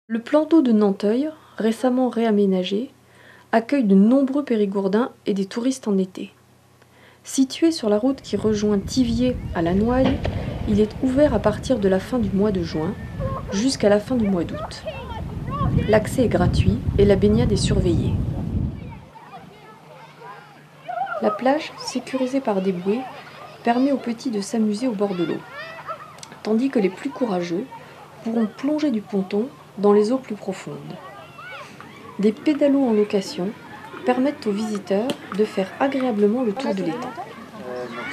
Le plan d'eau de Nanteuil, récemment réaménagé, accueille de nombreux périgourdins et des touristes en été. Situé sur la route qui rejoint Thiviers à La Noaille, il est ouvert à partir de la fin du mois de juin jusqu'à la fin du mois d'août. L'accès est gratuit et la baignade est surveillée. La plage, sécurisée par des bouées, permet aux petits de s'amuser au bord de l'eau, tandis que les plus courageux pourront plonger du ponton dans les eaux plus profondes. Des pédalos en location permettent aux visiteurs de faire agréablement le tour de l'étang.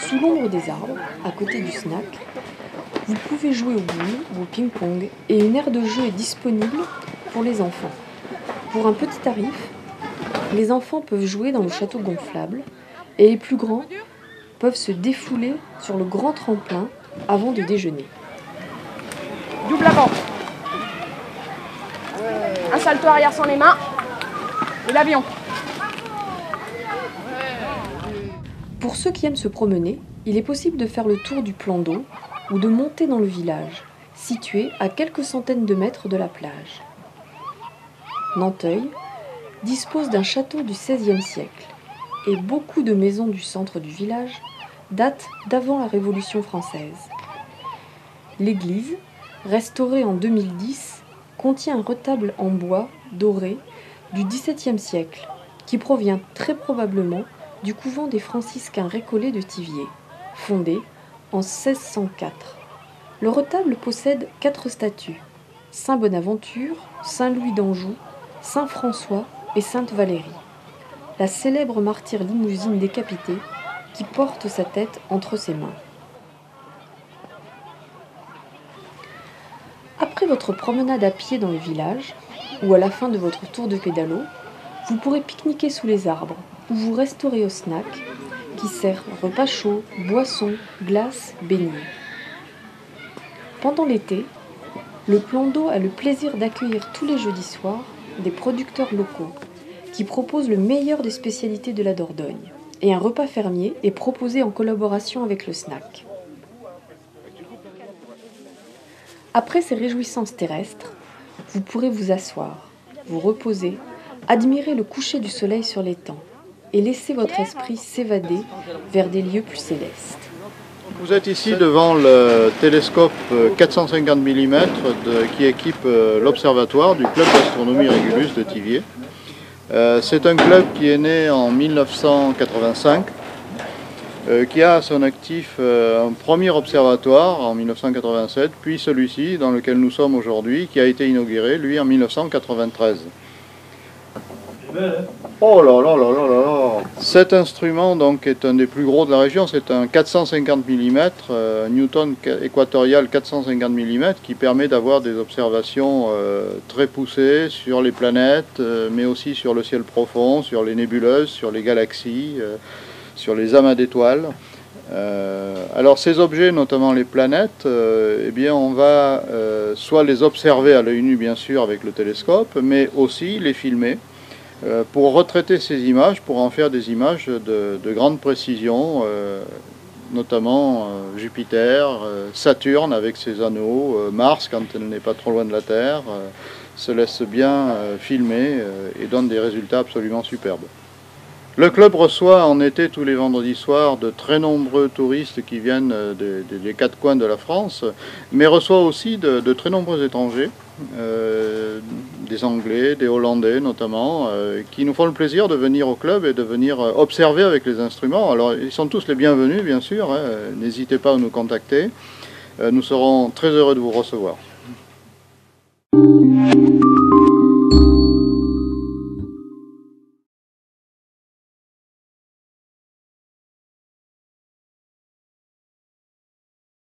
Sous l'ombre des arbres, à côté du snack, vous pouvez jouer au boules ou au ping-pong et une aire de jeu est disponible pour les enfants. Pour un petit tarif, les enfants peuvent jouer dans le château gonflable et les plus grands peuvent se défouler sur le grand tremplin avant de déjeuner. Double avant. Un salto arrière sans les mains. Et l'avion. Pour ceux qui aiment se promener, il est possible de faire le tour du plan d'eau ou de monter dans le village, situé à quelques centaines de mètres de la plage. Nanteuil dispose d'un château du XVIe siècle et beaucoup de maisons du centre du village datent d'avant la Révolution française. L'église, restaurée en 2010, contient un retable en bois doré du XVIIe siècle qui provient très probablement du couvent des franciscains récollets de Thiviers, fondé en 1604. Le retable possède 4 statues: Saint Bonaventure, Saint Louis d'Anjou, Saint François et Sainte Valérie, la célèbre martyre limousine décapitée qui porte sa tête entre ses mains. Après votre promenade à pied dans le village, ou à la fin de votre tour de pédalo, vous pourrez pique-niquer sous les arbres, ou vous restaurer au snack, qui sert repas chauds, boissons, glaces, beignets. Pendant l'été, le plan d'eau a le plaisir d'accueillir tous les jeudis soirs des producteurs locaux, qui proposent le meilleur des spécialités de la Dordogne, et un repas fermier est proposé en collaboration avec le snack. Après ces réjouissances terrestres, vous pourrez vous asseoir, vous reposer, admirer le coucher du soleil sur l'étang et laisser votre esprit s'évader vers des lieux plus célestes. Vous êtes ici devant le télescope 450 mm qui équipe l'observatoire du club d'astronomie Régulus de Thiviers. C'est un club qui est né en 1985, qui a à son actif un premier observatoire en 1987, puis celui-ci dans lequel nous sommes aujourd'hui, qui a été inauguré, lui, en 1993. Oh là là là là là là! Cet instrument donc est un des plus gros de la région, c'est un 450 mm, Newton équatorial 450 mm, qui permet d'avoir des observations très poussées sur les planètes, mais aussi sur le ciel profond, sur les nébuleuses, sur les galaxies, sur les amas d'étoiles. Alors ces objets, notamment les planètes, eh bien on va soit les observer à l'œil nu bien sûr avec le télescope, mais aussi les filmer pour retraiter ces images, pour en faire des images de grande précision, notamment Jupiter, Saturne avec ses anneaux, Mars quand elle n'est pas trop loin de la Terre, se laisse bien filmer et donne des résultats absolument superbes. Le club reçoit en été tous les vendredis soirs de très nombreux touristes qui viennent des 4 coins de la France, mais reçoit aussi de très nombreux étrangers, des Anglais, des Hollandais notamment, qui nous font le plaisir de venir au club et de venir observer avec les instruments. Alors ils sont tous les bienvenus bien sûr, hein, n'hésitez pas à nous contacter, nous serons très heureux de vous recevoir.